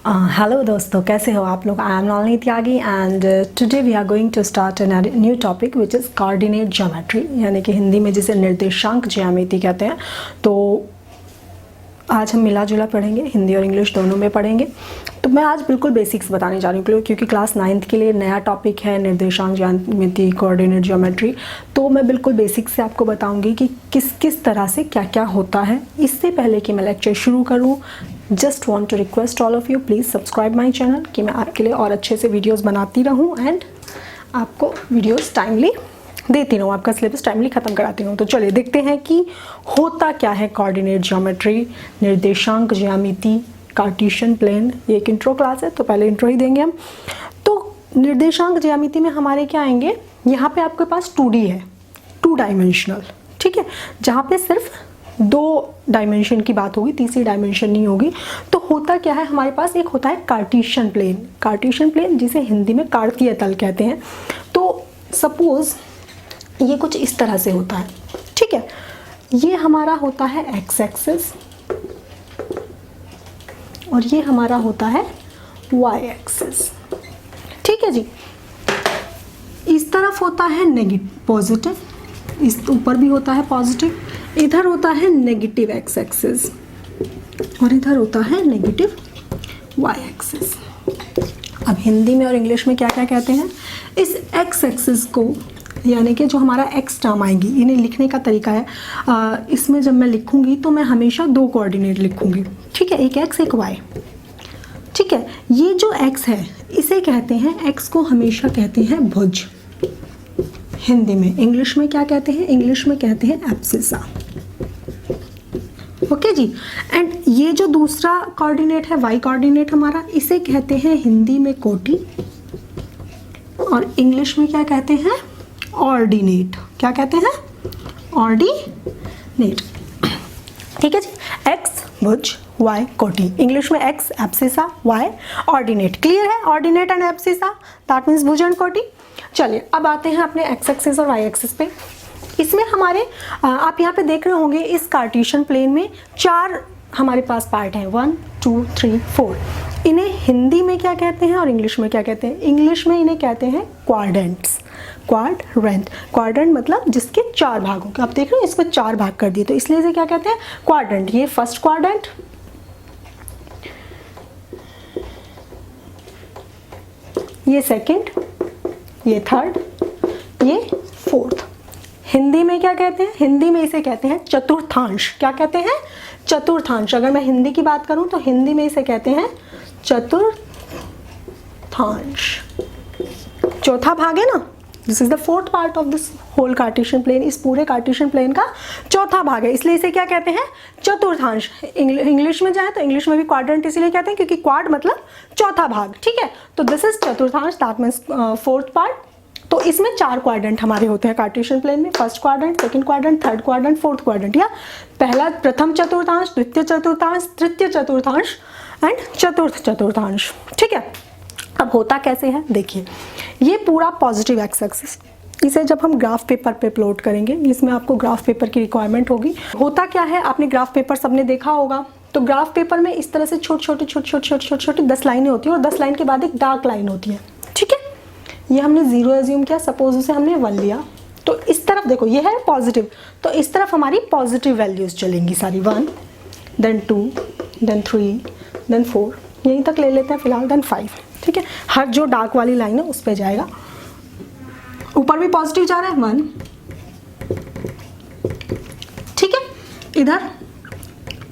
Hello दोस्तों, कैसे हो आप लोग। I am Nalini Tyagi and today we are going to start a new topic which is coordinate geometry, यानी कि हिंदी में जिसे निर्देशांक ज्यामिति कहते हैं। तो आज हम मिला जुला पढ़ेंगे, हिंदी और इंग्लिश दोनों में पढ़ेंगे। तो मैं आज बिल्कुल बेसिक्स बताने जा रही हूँ क्योंकि क्लास 9th के लिए नया टॉपिक है निर्देशांक ज्यामिति, कोऑर्डिनेट ज्योमेट्री। तो मैं बिल्कुल बेसिक्स से आपको बताऊंगी कि किस किस तरह से क्या क्या होता है। इससे पहले कि मैं लेक्चर शुरू करूँ, just want to request all of you please subscribe my channel कि मैं आपके लिए और अच्छे से वीडियोज़ बनाती रहूँ एंड आपको वीडियोज़ टाइमली देती रहूँ, आपका सिलेबस टाइमली ख़त्म कराती रहूँ। तो चलिए देखते हैं कि होता क्या है कोऑर्डिनेट ज्योमेट्री, निर्देशांक ज्यामिति, कार्टेशियन प्लेन। ये एक इंट्रो क्लास है तो पहले इंट्रो ही देंगे हम। तो निर्देशांक ज्यामिति में हमारे क्या आएंगे, यहाँ पे आपके पास 2D है, 2 डायमेंशनल, ठीक है, जहाँ पे सिर्फ 2 डायमेंशन की बात होगी, तीसरी डायमेंशन नहीं होगी। तो होता क्या है, हमारे पास एक होता है कार्टेशियन प्लेन। कार्टेशियन प्लेन जिसे हिंदी में कार्तीय तल कहते हैं। तो सपोज ये कुछ इस तरह से होता है, ठीक है। ये हमारा होता है एक्स एक्सिस और ये हमारा होता है वाई एक्सिस, ठीक है जी। इस तरफ होता है नेगेटिव पॉजिटिव, इस ऊपर भी होता है पॉजिटिव, इधर होता है नेगेटिव एक्स एक्सिस और इधर होता है नेगेटिव वाई एक्सिस। अब हिंदी में और इंग्लिश में क्या क्या कहते हैं, इस एक्स एक्सिस को यानी कि जो हमारा एक्स टर्म आएगी, इन्हें लिखने का तरीका है, इसमें जब मैं लिखूंगी तो मैं हमेशा 2 कोऑर्डिनेट लिखूंगी, ठीक है, एक एक्स एक वाई, ठीक है। ये जो एक्स है इसे कहते हैं, एक्स को हमेशा कहते हैं भुज हिंदी में। इंग्लिश में क्या कहते हैं, इंग्लिश में कहते हैं एब्सिसा, ओके जी। एंड ये जो दूसरा कोऑर्डिनेट है वाई कोऑर्डिनेट हमारा, इसे कहते हैं हिंदी में कोटि और इंग्लिश में क्या कहते हैं, ऑर्डिनेट। क्या कहते हैं, ऑर्डिनेट, ठीक है जी। एक्स भुज, वाई कोटि, इंग्लिश में X abscissa, Y ordinate. Clear है, ordinate and abscissa that means भुज एंड कोटि। चलिए अब आते हैं अपने एक्स एक्सिस और वाई एक्सिस पे। इसमें हमारे आप यहाँ पे देख रहे होंगे इस कार्टेशियन प्लेन में 4 हमारे पास पार्ट हैं, 1 2 3 4। इन्हें हिंदी में क्या कहते हैं और इंग्लिश में क्या कहते हैं, इंग्लिश में इन्हें कहते हैं क्वाड्रेंट्स। क्वाड्रेंट, क्वाड्रेंट मतलब जिसके 4 भाग होंगे। आप देख रहे हो इसको 4 भाग कर दिए तो इसलिए इसे क्या कहते हैं, क्वाड्रेंट। ये फर्स्ट क्वाड्रेंट, ये सेकंड, ये थर्ड, ये फोर्थ। हिंदी में क्या कहते हैं, हिंदी में इसे कहते हैं चतुर्थांश। क्या कहते हैं, चतुर्थांश। अगर मैं हिंदी की बात करूं तो हिंदी में इसे कहते हैं चतुर्थांश। चौथा भाग है ना, this is the 4th part of this whole Cartesian plane. इस पूरे कार्टेशियन प्लेन का चौथा भाग है, इसलिए इसे क्या कहते हैं, चतुर्थांश। इंग्लिश में जाए तो इंग्लिश में भी क्वाड्रेंट इसीलिए कहते हैं क्योंकि क्वाड मतलब चौथा भाग, ठीक है। तो दिस इज चतुर्थांश, दैट मीन्स 4th पार्ट। तो इसमें 4 क्वाड्रेंट हमारे होते हैं कार्टेशियन प्लेन में, first quadrant, second quadrant, third quadrant, fourth quadrant, या प्रथम चतुर्थांश, द्वितीय चतुर्थांश, तृतीय चतुर्थांश एंड चतुर्थ चतुर्थांश, ठीक है। अब होता कैसे है देखिए, ये पूरा पॉजिटिव एक्स एक्सिस, इसे जब हम ग्राफ पेपर पे प्लॉट करेंगे, इसमें आपको ग्राफ पेपर की रिक्वायरमेंट होगी। होता क्या है, आपने ग्राफ पेपर सबने देखा होगा, तो ग्राफ पेपर में इस तरह से छोटे छोटे 10 लाइनें होती हैं और 10 लाइन के बाद एक डार्क लाइन होती है, ठीक है। ये हमने 0 एज्यूम किया, सपोज उसे हमने 1 लिया, तो इस तरफ देखो ये है पॉजिटिव, तो इस तरफ हमारी पॉजिटिव वैल्यूज चलेंगी सारी, 1 देन 2 देन 3 देन 4, यहीं तक ले लेते हैं फिलहाल, देन 5, ठीक है। हर जो डार्क वाली लाइन है उस पर जाएगा। ऊपर भी पॉजिटिव जा रहा है 1, ठीक है। इधर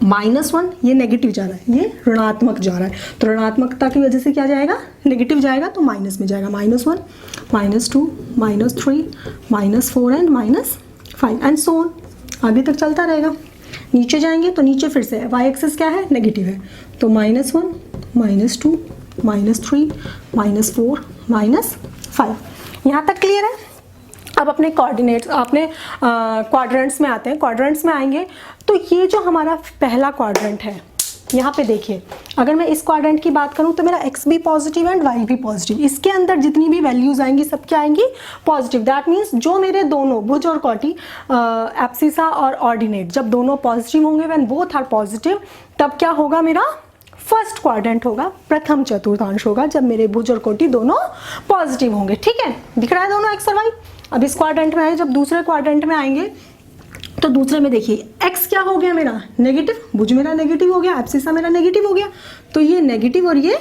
-1, ये नेगेटिव जा रहा है, ये ऋणात्मक जा रहा है, तो ऋणात्मकता की वजह से क्या जाएगा, नेगेटिव जाएगा, तो माइनस में जाएगा, -1 -2 -3 -4 एंड -5 एंड सो ऑन, आगे तक चलता रहेगा। नीचे जाएंगे तो नीचे फिर से वाई एक्सिस क्या है, नेगेटिव है, तो -1 -2 -3 -4 -5, यहाँ तक क्लियर है। अब अपने कोऑर्डिनेट्स, अपने क्वाड्रेंट्स में आते हैं। क्वाड्रेंट्स में आएंगे तो ये जो हमारा पहला क्वाड्रेंट है, यहाँ पे देखिए, अगर मैं इस क्वाड्रेंट की बात करूँ तो मेरा x भी पॉजिटिव एंड y भी पॉजिटिव, इसके अंदर जितनी भी वैल्यूज आएंगी सब क्या आएंगी, पॉजिटिव। दैट मीन्स जो मेरे दोनों भुज और कोटि, एब्सिसा और ऑर्डिनेट, जब दोनों पॉजिटिव होंगे, व्हेन बोथ आर पॉजिटिव, तब क्या होगा, मेरा फर्स्ट क्वाड्रेंट होगा, प्रथम चतुर्थांश होगा, जब मेरे भुज और कोटि दोनों पॉजिटिव होंगे। ठीक है, दिख रहा है दोनों एक्स और वाई। अब इस क्वाड्रेंट में आए, जब दूसरे क्वाड्रेंट में आएंगे तो दूसरे में देखिए एक्स क्या हो गया मेरा नेगेटिव, भुज मेरा नेगेटिव हो गया, एब्सिसा मेरा नेगेटिव हो गया, तो ये नेगेटिव और ये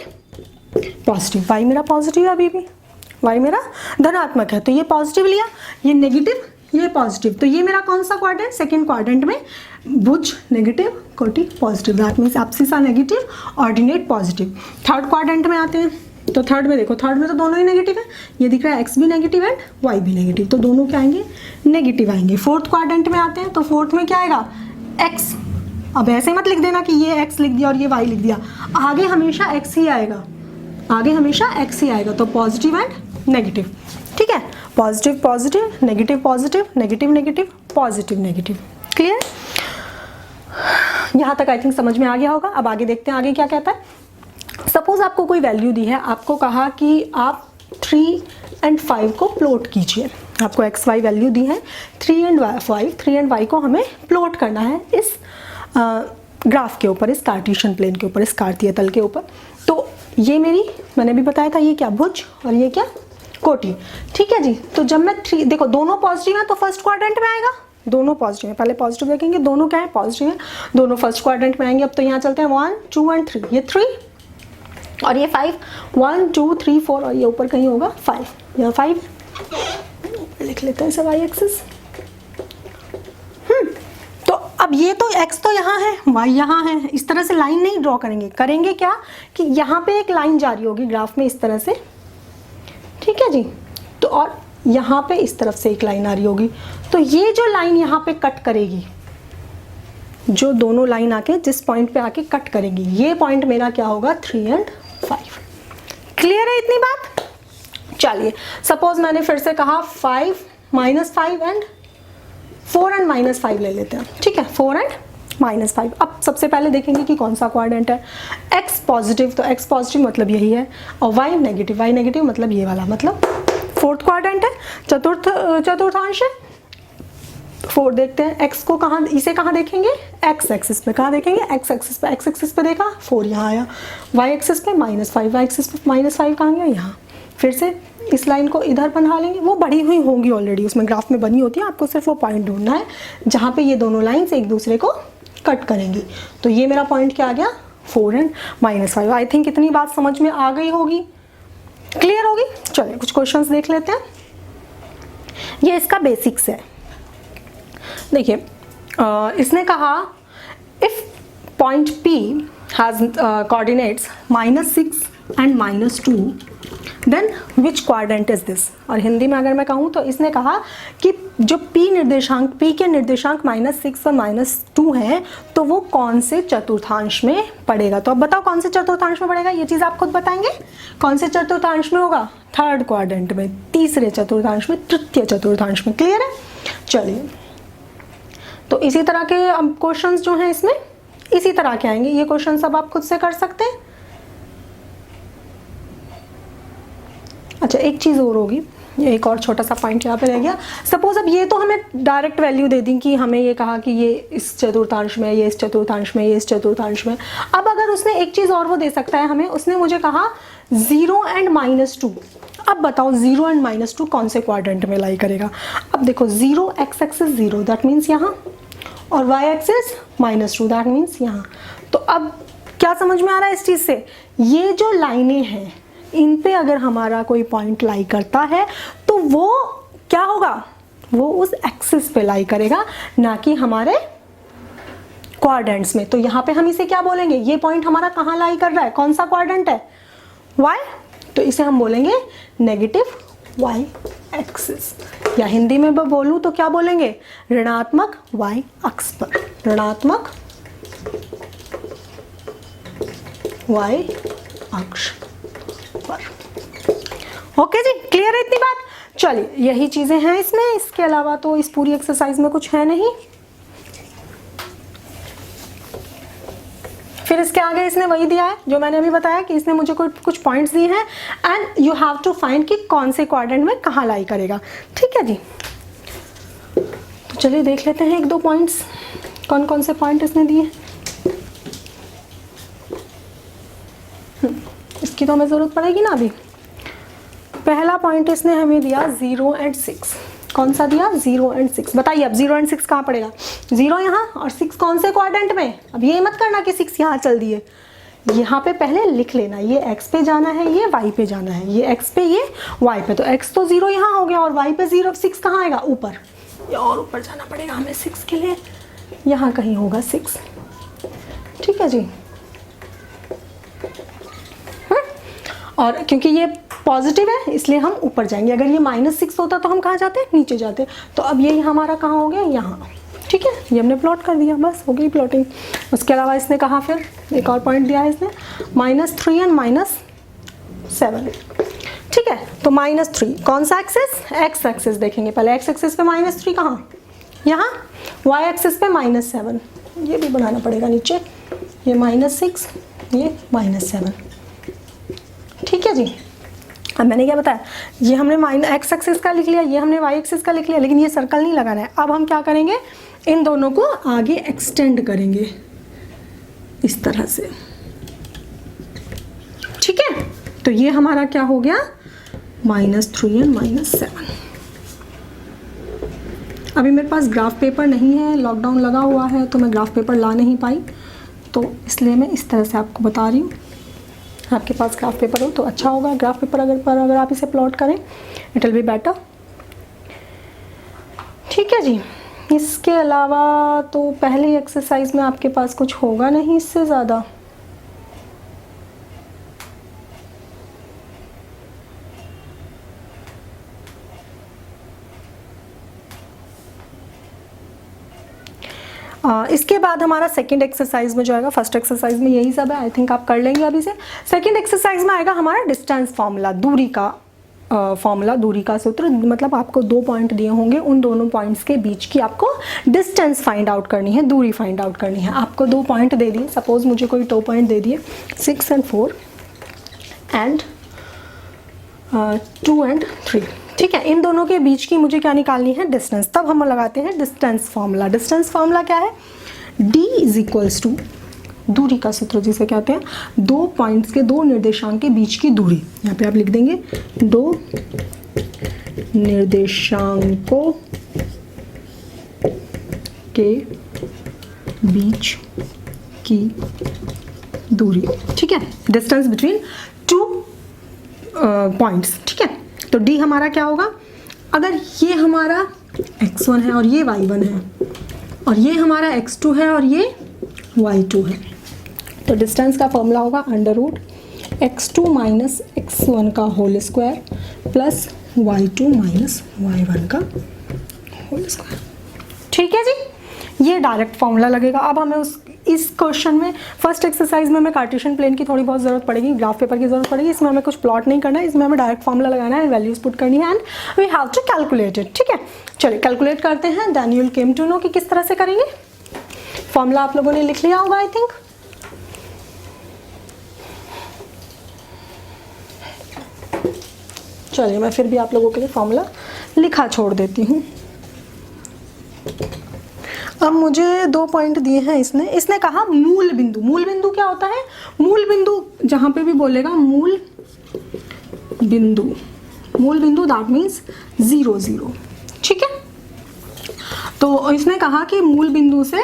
पॉजिटिव। वाई मेरा पॉजिटिव है, अभी भी वाई मेरा धनात्मक है, तो ये पॉजिटिव लिया, ये नेगेटिव ये पॉजिटिव, तो ये मेरा कौन सा क्वाड्रेंट, सेकंड क्वाड्रेंट में भुज नेगेटिव कोटि positive, that means abscissa negative ordinate positive. Third quadrant में आते हैं, तो थर्ड में देखो, थर्ड में तो दोनों ही नेगेटिव है, ये दिख रहा है एक्स भी नेगेटिव एंड वाई भी नेगेटिव, तो दोनों क्या आएंगे नेगेटिव आएंगे। फोर्थ क्वाड्रेंट में आते हैं, तो फोर्थ में क्या आएगा एक्स, अब ऐसे मत लिख देना कि ये एक्स लिख दिया और ये वाई लिख दिया, आगे हमेशा एक्स ही आएगा, आगे हमेशा एक्स ही आएगा, तो पॉजिटिव एंड नेगेटिव। ठीक है, positive positive, negative positive, negative negative, positive negative. Clear, यहाँ तक आई थिंक समझ में आ गया होगा। अब आगे देखते हैं आगे क्या कहता है। सपोज आपको कोई वैल्यू दी है, आपको कहा कि आप 3 और 5 को प्लॉट कीजिए, आपको एक्स वाई वैल्यू दी है 3 और 5, 3 और वाई को हमें प्लॉट करना है इस ग्राफ के ऊपर, इस कार्टेशियन प्लेन के ऊपर, इस कार्तीय तल के ऊपर। तो ये मेरी, मैंने भी बताया था, ये क्या भुज और ये क्या कोटि। ठीक है जी, तो जब मैं 3, देखो दोनों पॉजिटिव हैं तो फर्स्ट क्वाड्रेंट में आएगा, दोनों पॉजिटिव हैं, पहले पॉजिटिव देखेंगे, दोनों क्या है पॉजिटिव है, दोनों फर्स्ट क्वाड्रेंट में आएंगे। अब तो यहाँ चलते हैं 1 2 और 3, ये 3 और ये 5, 1 2 3 4 और ये ऊपर कहीं होगा 5, यहाँ 5 लिख लेते हैं इसे वाई एक्सिस। तो अब ये तो x तो यहाँ है, y यहाँ है, इस तरह से लाइन नहीं ड्रॉ करेंगे, करेंगे क्या कि यहाँ पे एक लाइन जारी होगी ग्राफ में इस तरह से। ठीक है जी, तो और यहाँ पे इस तरफ से एक लाइन आ रही होगी, तो ये जो लाइन यहाँ पे कट करेगी, जो दोनों लाइन आके जिस पॉइंट पे आके कट करेगी, ये पॉइंट मेरा क्या होगा 3 और 5। क्लियर है इतनी बात। चलिए सपोज मैंने फिर से कहा 5 -5 एंड 4 और -5 ले लेते हैं। ठीक है, 4 और -5। अब सबसे पहले देखेंगे कि कौन सा क्वाड्रेंट है। x पॉजिटिव, तो x पॉजिटिव मतलब यही है, और y नेगेटिव मतलब ये वाला, मतलब फोर्थ क्वाड्रेंट है, चतुर्थांश है। 4 देखते हैं, x को कहाँ, इसे कहाँ देखेंगे x एक्सिस पे, कहाँ देखेंगे x एक्सिस पे देखा 4 यहाँ आया, y एक्सिस पे -5, y एक्सिस पे -5 कहाँ गया यहाँ। फिर से इस लाइन को इधर बना लेंगे, वो बढ़ी हुई होंगी ऑलरेडी, उसमें ग्राफ में बनी होती है, आपको सिर्फ वो पॉइंट ढूंढना है जहाँ पे ये दोनों लाइन्स एक दूसरे को कट करेंगी। तो ये मेरा पॉइंट क्या आ गया 4 और -5। आई थिंक इतनी बात समझ में आ गई होगी, क्लियर होगी। चलिए कुछ क्वेश्चंस देख लेते हैं, ये इसका बेसिक्स है। देखिए इसने कहा if point P has coordinates -6 and -2 then which quadrant is this. और हिंदी में अगर मैं कहूँ तो इसने कहा कि जो P के निर्देशांक -6 और -2 हैं, तो वो कौन से चतुर्थांश में पड़ेगा। तो अब बताओ कौन से चतुर्थांश में पड़ेगा, ये चीज़ आप खुद बताएंगे। कौन से चतुर्थांश में होगा, थर्ड क्वाड्रेंट में, तीसरे चतुर्थांश में, तृतीय चतुर्थांश में। क्लियर है। चलिए तो इसी तरह के क्वेश्चंस जो हैं इसमें इसी तरह के आएंगे, ये क्वेश्चन सब आप खुद से कर सकते हैं। अच्छा एक चीज़ और होगी, एक और छोटा सा पॉइंट यहाँ पे रह गया। सपोज अब ये तो हमें डायरेक्ट वैल्यू दे दी कि हमें ये कहा कि ये इस चतुर्थांश में, ये इस चतुर्थांश में, ये इस चतुर्थांश में। अब अगर उसने एक चीज़ और वो दे सकता है हमें, उसने मुझे कहा 0 और -2। अब बताओ 0 और -2 कौन से क्वाड्रेंट में लाई करेगा। अब देखो 0 x एक्सिस 0 दैट मीन्स यहाँ, और y एक्सिस -2 दैट मीन्स यहाँ। तो अब क्या समझ में आ रहा है इस चीज़ से, ये जो लाइनें हैं इन पे अगर हमारा कोई पॉइंट लाई करता है तो वो क्या होगा, वो उस एक्सिस पे लाई करेगा, ना कि हमारे क्वाड्रेंट्स में। तो यहाँ पे हम इसे क्या बोलेंगे, ये पॉइंट हमारा कहाँ लाई कर रहा है, कौन सा क्वाड्रेंट है, y। तो इसे हम बोलेंगे नेगेटिव y एक्सिस, या हिंदी में मैं बोलूँ तो क्या बोलेंगे, ऋणात्मक y अक्ष पर, ऋणात्मक y अक्ष पर। ओके जी, क्लियर है इतनी बात। चलिए यही चीजें हैं इसमें, इसके अलावा तो इस पूरी एक्सरसाइज में कुछ है नहीं। फिर इसके आगे इसने वही दिया है जो मैंने अभी बताया कि इसने मुझे कुछ पॉइंट्स दिए हैं and you have to find कि कौन से क्वाड्रेंट में कहाँ लाई करेगा। ठीक है जी, तो चलिए देख लेते हैं एक दो पॉइंट्स, कौन कौन से पॉइंट इसने दिए। की तो हमें ज़रूरत पड़ेगी ना अभी। पहला पॉइंट इसने हमें दिया 0 और 6। कौन सा दिया? 0 और 6। बताइए अब 0 और 6 कहाँ पड़ेगा? 0 यहाँ और 6 कौन से क्वाड्रेंट में? अब ये मत करना कि 6 यहाँ चल दिए, यहाँ पे पहले लिख लेना, ये x पे जाना है, ये y पे जाना है, ये x पे, ये y पे। तो x तो 0 यहाँ हो गया और y पे 0, 6 कहाँ आएगा? ऊपर, ये और ऊपर जाना पड़ेगा हमें 6 के लिए, यहाँ कहीं होगा 6। ठीक है जी। और क्योंकि ये पॉजिटिव है इसलिए हम ऊपर जाएंगे, अगर ये -6 होता तो हम कहाँ जाते? नीचे जाते। तो अब ये हमारा कहाँ हो गया? यहाँ। ठीक है, ये हमने प्लॉट कर दिया, बस हो गई प्लॉटिंग। उसके अलावा इसने कहा फिर एक और पॉइंट दिया है इसने, -3 और -7। ठीक है, तो -3 कौन सा एक्सेस? x एक्सेस देखेंगे पहले। x एक्सेस पे -3 कहाँ? यहाँ। y एक्सेस पे -7, ये भी बनाना पड़ेगा नीचे, ये -6, ये -7। ठीक है जी। अब मैंने क्या बताया, ये हमने x एक्सिस का लिख लिया, ये हमने y एक्सिस का लिख लिया, लेकिन ये सर्कल नहीं लगाना है। अब हम क्या करेंगे? इन दोनों को आगे एक्सटेंड करेंगे इस तरह से। ठीक है, तो ये हमारा क्या हो गया? -3 और -7। अभी मेरे पास ग्राफ पेपर नहीं है, लॉकडाउन लगा हुआ है तो मैं ग्राफ पेपर ला नहीं पाई, तो इसलिए मैं इस तरह से आपको बता रही हूँ। आपके पास ग्राफ पेपर हो तो अच्छा होगा, ग्राफ पेपर अगर आप इसे प्लॉट करें, इट विल बी बेटर। ठीक है जी। इसके अलावा तो पहली एक्सरसाइज में आपके पास कुछ होगा नहीं इससे ज़्यादा। इसके बाद हमारा सेकंड एक्सरसाइज में जो आएगा, फर्स्ट एक्सरसाइज में यही सब है, आई थिंक आप कर लेंगे अभी से। सेकंड एक्सरसाइज में आएगा हमारा डिस्टेंस फार्मूला, दूरी का फार्मूला, दूरी का सूत्र। मतलब आपको 2 पॉइंट दिए होंगे, उन दोनों पॉइंट्स के बीच की आपको डिस्टेंस फाइंड आउट करनी है, दूरी फाइंड आउट करनी है। आपको 2 पॉइंट दे दिए, सपोज मुझे कोई 2 पॉइंट दे दिए 6 और 4 एंड 2 और 3। ठीक है, इन दोनों के बीच की मुझे क्या निकालनी है? डिस्टेंस। तब हम लगाते हैं डिस्टेंस फार्मूला। डिस्टेंस फार्मूला क्या है? d = दूरी का सूत्र जिसे कहते हैं 2 पॉइंट्स के, 2 निर्देशांक के बीच की दूरी। यहाँ पे आप लिख देंगे 2 निर्देशांकों के बीच की दूरी। ठीक है, डिस्टेंस बिटवीन 2 पॉइंट्स। ठीक है, तो d हमारा क्या होगा? अगर ये हमारा x1 है और ये y1 है और ये हमारा x2 है और ये y2 है, तो डिस्टेंस का फॉर्मूला होगा √x2 - x1 का whole square plus y2 - y1 का होल स्क्वायर। ठीक है जी, ये डायरेक्ट फॉर्मूला लगेगा। अब हमें इस क्वेश्चन में, फर्स्ट एक्सरसाइज में हमें कार्टेशियन प्लेन की थोड़ी बहुत ज़रूरत पड़ेगी, ग्राफ पेपर की ज़रूरत पड़ेगी। इसमें हमें कुछ प्लॉट नहीं करना है, इसमें हमें डायरेक्ट फॉर्मूला लगाना है, वैल्यूज पुट करनी है and we have to calculate it. ठीक है, चलिए कैलकुलेट करते हैं। Then you will came to know कि किस तरह से करेंगे। फॉर्मूला आप लोगों ने लिख लिया होगा आई थिंक। चलिए मैं फिर भी आप लोगों के लिए फॉर्मूला लिखा छोड़ देती हूँ। अब मुझे 2 पॉइंट दिए हैं इसने कहा मूल बिंदु। मूल बिंदु क्या होता है? मूल बिंदु जहाँ पे भी बोलेगा मूल बिंदु दैट मीन्स 0 0। ठीक है, तो इसने कहा कि मूल बिंदु से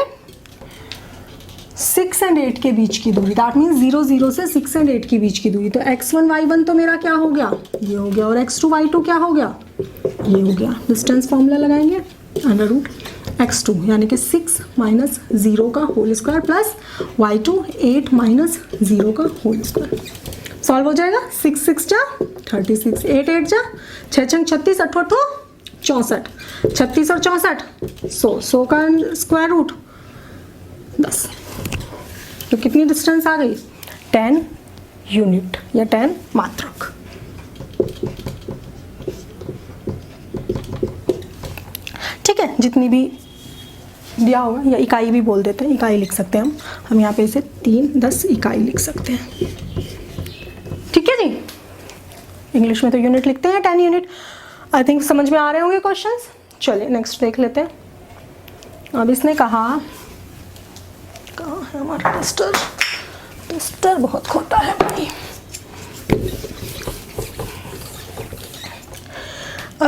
6 और 8 के बीच की दूरी, दैट मीन्स 0 0 से 6 और 8 के बीच की दूरी। तो x1 y1 तो मेरा क्या हो गया? ये हो गया। और x2 y2 क्या हो गया? ये हो गया। डिस्टेंस फॉर्मूला लगाएंगे √x2 यानी कि 6 - 0 का होल स्क्वायर प्लस y2 8 - 0 का होल स्क्वायर। सॉल्व हो जाएगा। 6 6 जा 36, 8 8 जा 6 6 36, 8 8 64, 36 और 64 100 का स्क्वायर रूट 10। तो कितनी डिस्टेंस आ गई? 10 यूनिट या 10 मात्रक। ठीक है, जितनी भी दिया होगा, या इकाई भी बोल देते हैं, इकाई लिख सकते हैं हम यहाँ पे इसे 3/10 इकाई लिख सकते हैं। ठीक है जी, इंग्लिश में तो यूनिट लिखते हैं 10 यूनिट। आई थिंक समझ में आ रहे होंगे क्वेश्चंस। चलिए नेक्स्ट देख लेते हैं। अब इसने कहा, कहाँ है हमारा टेस्टर? टेस्टर बहुत खोता है भाई।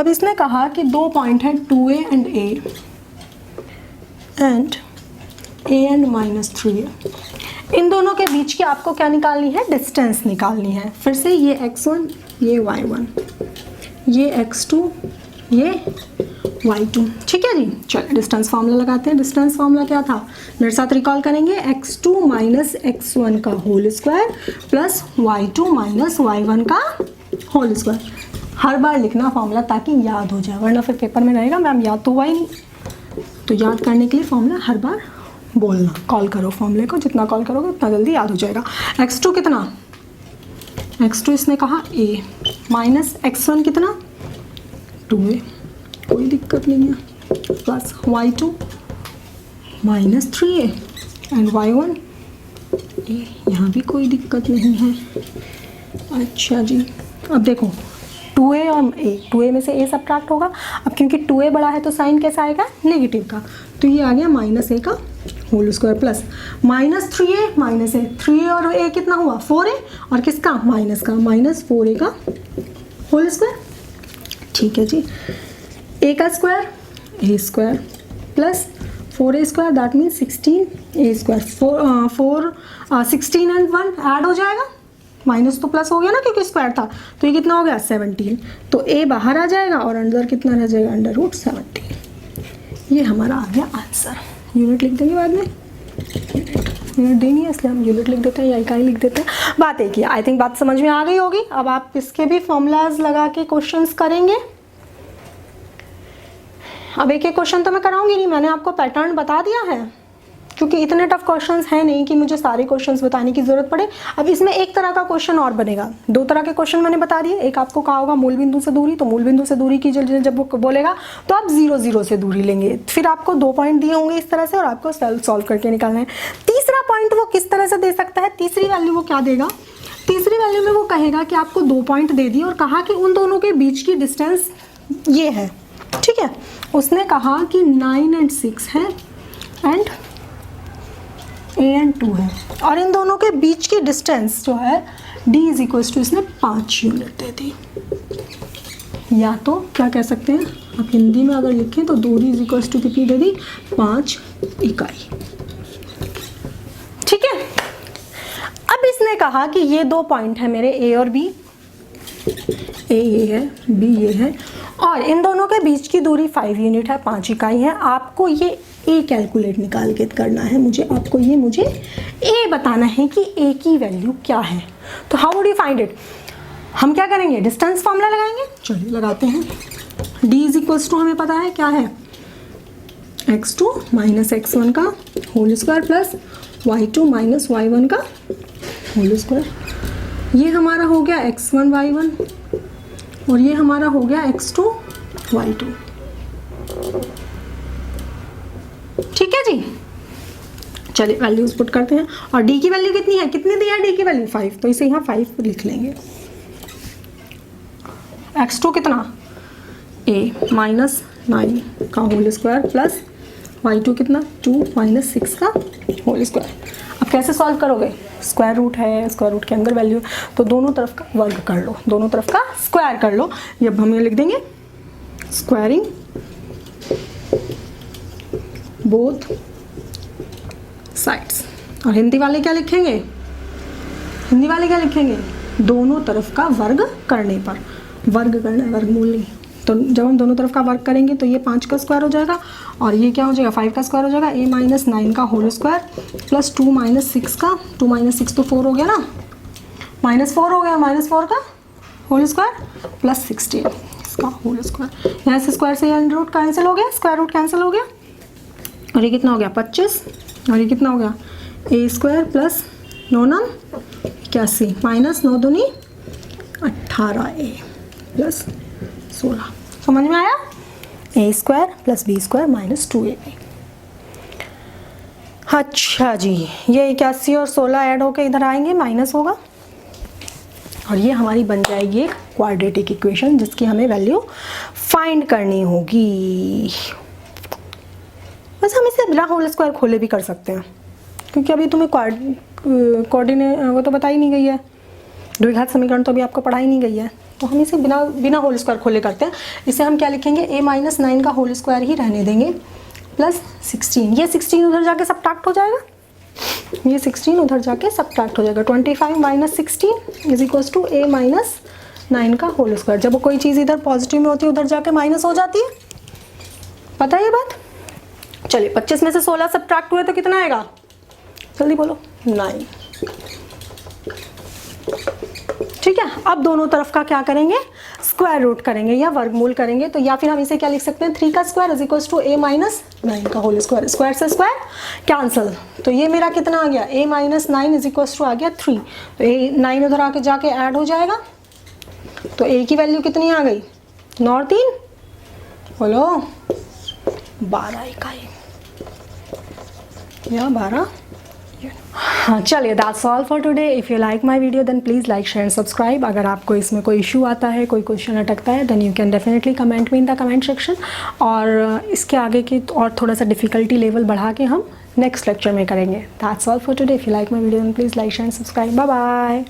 अब इसने कहा कि दो पॉइंट हैं 2a and a and -3a। इन दोनों के बीच की आपको क्या निकालनी है, डिस्टेंस निकालनी है। फिर से ये x1 ये y1 ये x2 ये y2, ठीक है जी। चलो डिस्टेंस फार्मूला लगाते हैं। डिस्टेंस फार्मूला क्या था, मेरे साथ रिकॉल करेंगे, x2 माइनस x1 का whole square plus y2 minus y1 का होल स्क्वायर। हर बार लिखना फार्मूला ताकि याद हो जाए, वरना फिर पेपर में रहेगा मैम याद तो हुआ ही नहीं। तो याद करने के लिए फार्मूला हर बार बोलना, कॉल करो फॉर्मूले को, जितना कॉल करोगे उतना जल्दी याद हो जाएगा। x2 कितना, x2 इसने कहा a माइनस x1 कितना 2a, कोई दिक्कत नहीं है, plus y2 minus 3a and y1 a, यहाँ भी कोई दिक्कत नहीं है। अच्छा जी, अब देखो 2a और a, 2a में से a सब्ट्रैक्ट होगा। अब क्योंकि 2a बड़ा है तो साइन कैसा आएगा, नेगेटिव का, तो ये आ गया माइनस a का whole square plus minus 3a minus a, 3a और a कितना हुआ 4a, और किसका माइनस का, माइनस 4a का होल स्क्वायर, ठीक है जी। a का square a square plus 4a square that means 16a square, 16 and 1 add हो जाएगा, माइनस तो प्लस हो गया ना क्योंकि स्क्वायर था, तो ये कितना हो गया 17। तो a बाहर आ जाएगा और अंदर कितना रह जाएगा, अंडर रूट 17। ये हमारा आ गया आंसर। यूनिट लिख देंगे बाद में, यूनिट देनी है इसलिए हम यूनिट लिख देते हैं या इकाई लिख देते हैं। बात एक ही, आई थिंक बात समझ में आ गई होगी। अब आप इसके भी फॉर्मूलाज लगा के क्वेश्चंस करेंगे। अब एक एक क्वेश्चन तो मैं कराऊंगी नहीं, मैंने आपको पैटर्न बता दिया है, क्योंकि इतने टफ क्वेश्चंस हैं नहीं कि मुझे सारे क्वेश्चंस बताने की जरूरत पड़े। अब इसमें एक तरह का क्वेश्चन और बनेगा, दो तरह के क्वेश्चन मैंने बता दिए। एक आपको कहा होगा मूल बिंदु से दूरी, तो मूल बिंदु से दूरी की जब वो बोलेगा तो आप 0 0 से दूरी लेंगे। फिर आपको 2 पॉइंट दिए होंगे इस तरह से और आपको सॉल्व करके निकालना है। तीसरा पॉइंट वो किस तरह से दे सकता है, तीसरी वैल्यू वो क्या देगा, तीसरी वैल्यू में वो कहेगा कि आपको 2 पॉइंट दे दिए और कहा कि उन दोनों के बीच की डिस्टेंस ये है, ठीक है। उसने कहा कि 9 एंड 6 है एंड a एंड 2 है, और इन दोनों के बीच की डिस्टेंस जो है d इज इक्वल टू, इसने 5 यूनिट दे दी। या तो क्या कह सकते हैं, आप हिंदी में अगर लिखें तो दूरी इज इक्वल टू कितनी दे दी, 5 इकाई, ठीक है। अब इसने कहा कि ये 2 पॉइंट है मेरे a और b, a ये है b ये है, और इन दोनों के बीच की दूरी 5 यूनिट है, 5 इकाई है। आपको ये a कैलकुलेट निकाल के करना है, मुझे a बताना है कि a की वैल्यू क्या है। तो how would you find it, हम क्या करेंगे, डिस्टेंस फॉर्मूला लगाएंगे। चलिए लगाते हैं। d इज इक्वल्स टू हमें पता है क्या है, x2 माइनस x1 का whole square plus y2 minus y1 का होल स्क्वायर। ये हमारा हो गया x1 y1 और ये हमारा हो गया x2 y2, ठीक है जी। चलिए वैल्यूज पुट करते हैं, और d की वैल्यू कितनी है, कितनी दी है d की वैल्यू 5, तो इसे यहाँ 5 लिख लेंगे। x2 कितना, a माइनस 9 का होल स्क्वायर प्लस y2 कितना 2 माइनस 6 का होल स्क्वायर। अब कैसे सॉल्व करोगे, स्क्वायर रूट है, स्क्वायर रूट के अंदर वैल्यू, तो दोनों तरफ का वर्ग कर लो, दोनों तरफ का स्क्वायर कर लो। अब हम ये लिख देंगे स्क्वायरिंग बोथ साइड्स। और हिंदी वाले क्या लिखेंगे, हिंदी वाले क्या लिखेंगे, दोनों तरफ का वर्ग करने पर, वर्ग करना है, वर्गमूल नहीं। तो जब हम दोनों तरफ का वर्ग करेंगे तो ये 5 का स्क्वायर हो जाएगा और ये क्या हो जाएगा 5 का स्क्वायर हो जाएगा, a माइनस 9 का होल स्क्वायर प्लस 2 माइनस 6 का, 2 माइनस 6 तो 4 हो गया ना, माइनस 4 हो गया, माइनस 4 का होल स्क्वायर प्लस 16 इसका होल स्क्वायर। यहाँ से स्क्वायर से अंडर रूट कैंसिल हो गया, स्क्वायर रूट कैंसिल हो गया, और ये कितना हो गया 25, और ये कितना हो गया a स्क्वायर प्लस 9 9 81 माइनस 9 दूनी 18a प्लस 16। समझ में आया, a square plus b square minus 2ab। अच्छा जी, ये 81 और 16 ऐड होकर इधर आएंगे, माइनस होगा, और ये हमारी बन जाएगी एक क्वाड्रेटिक इक्वेशन जिसकी हमें वैल्यू फाइंड करनी होगी। बस हम इसे बिना होल स्क्वायर खोले भी कर सकते हैं, क्योंकि अभी तुम्हें कोऑर्डिनेट वो तो बताई नहीं गई है, द्विघात समीकरण तो अभी आपको पढ़ाई नहीं गई है, तो हम इसे बिना होल स्क्वायर खोले करते हैं। इसे हम क्या लिखेंगे, a माइनस 9 का होल स्क्वायर ही रहने देंगे प्लस 16। ये 16 उधर जाके सब्ट्रैक्ट हो जाएगा, ये 16 उधर जाके सब्ट्रैक्ट हो जाएगा। 25 minus 16 is equals to a minus 9 का होल स्क्वायर। जब कोई चीज़ इधर पॉजिटिव में होती है उधर जाके माइनस हो जाती है, पता है ये बात। चलिए 25 में से 16 सब्ट्रैक्ट हुए तो कितना आएगा, जल्दी बोलो, 9। ठीक है, अब दोनों तरफ का क्या करेंगे, स्क्वायर रूट करेंगे या वर्गमूल करेंगे। तो या फिर हम इसे क्या लिख सकते हैं, 3 का square is equals to a minus 9 का होल स्क्वायर। स्क्वायर से स्क्वायर कैंसिल, तो ये मेरा कितना आ गया, a minus 9 is equals to आ गया 3। तो a 9 उधर आके जाके ऐड हो जाएगा, तो a की वैल्यू कितनी आ गई, 9 और 3 बोलो 12 इकाई या 12। हाँ चलिए, that's all for today. If you like my video then please like share subscribe. अगर आपको इसमें कोई इशू आता है, कोई क्वेश्चन अटकता है, then you can definitely comment me in the comment section. और इसके आगे की और थोड़ा सा डिफ़िकल्टी लेवल बढ़ा के हम नेक्स्ट लेक्चर में करेंगे। That's all for today. If you like my video then please like share subscribe. Bye bye.